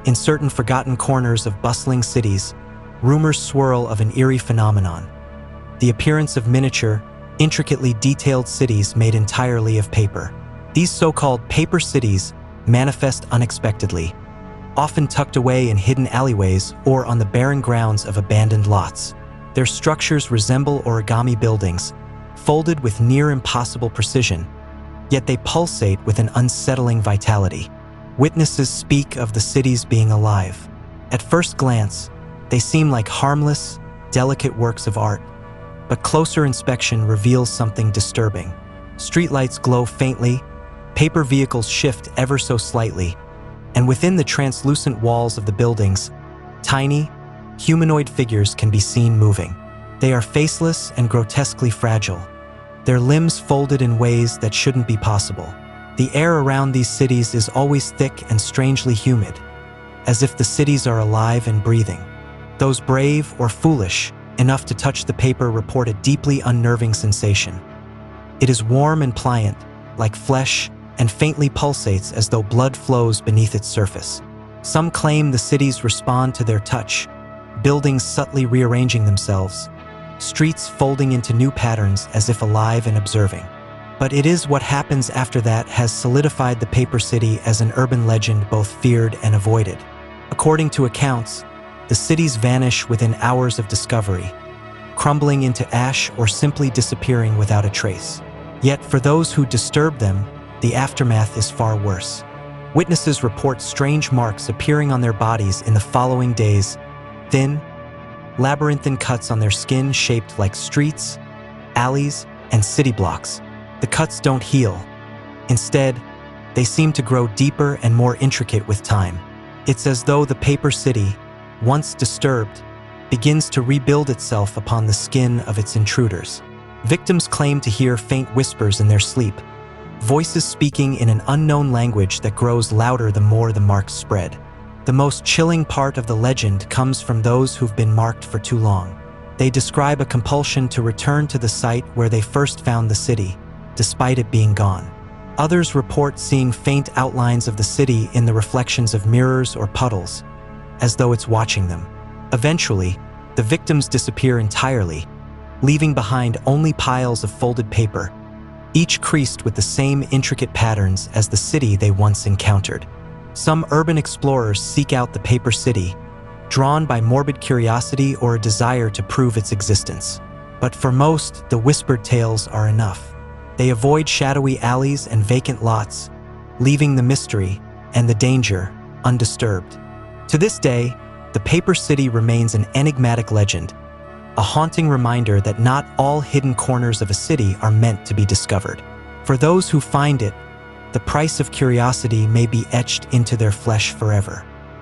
In certain forgotten corners of bustling cities, rumors swirl of an eerie phenomenon: the appearance of miniature, intricately detailed cities made entirely of paper. These so-called paper cities manifest unexpectedly, often tucked away in hidden alleyways or on the barren grounds of abandoned lots. Their structures resemble origami buildings, folded with near-impossible precision, yet they pulsate with an unsettling vitality. Witnesses speak of the cities being alive. At first glance, they seem like harmless, delicate works of art, but closer inspection reveals something disturbing. Streetlights glow faintly, paper vehicles shift ever so slightly, and within the translucent walls of the buildings, tiny, humanoid figures can be seen moving. They are faceless and grotesquely fragile, their limbs folded in ways that shouldn't be possible. The air around these cities is always thick and strangely humid, as if the cities are alive and breathing. Those brave or foolish enough to touch the paper report a deeply unnerving sensation. It is warm and pliant, like flesh, and faintly pulsates as though blood flows beneath its surface. Some claim the cities respond to their touch, buildings subtly rearranging themselves, streets folding into new patterns as if alive and observing. But it is what happens after that has solidified the paper city as an urban legend both feared and avoided. According to accounts, the cities vanish within hours of discovery, crumbling into ash or simply disappearing without a trace. Yet for those who disturb them, the aftermath is far worse. Witnesses report strange marks appearing on their bodies in the following days: thin, labyrinthine cuts on their skin shaped like streets, alleys, and city blocks. The cuts don't heal. Instead, they seem to grow deeper and more intricate with time. It's as though the paper city, once disturbed, begins to rebuild itself upon the skin of its intruders. Victims claim to hear faint whispers in their sleep, voices speaking in an unknown language that grows louder the more the marks spread. The most chilling part of the legend comes from those who've been marked for too long. They describe a compulsion to return to the site where they first found the city, despite it being gone. Others report seeing faint outlines of the city in the reflections of mirrors or puddles, as though it's watching them. Eventually, the victims disappear entirely, leaving behind only piles of folded paper, each creased with the same intricate patterns as the city they once encountered. Some urban explorers seek out the paper city, drawn by morbid curiosity or a desire to prove its existence. But for most, the whispered tales are enough. They avoid shadowy alleys and vacant lots, leaving the mystery and the danger undisturbed. To this day, the paper city remains an enigmatic legend, a haunting reminder that not all hidden corners of a city are meant to be discovered. For those who find it, the price of curiosity may be etched into their flesh forever.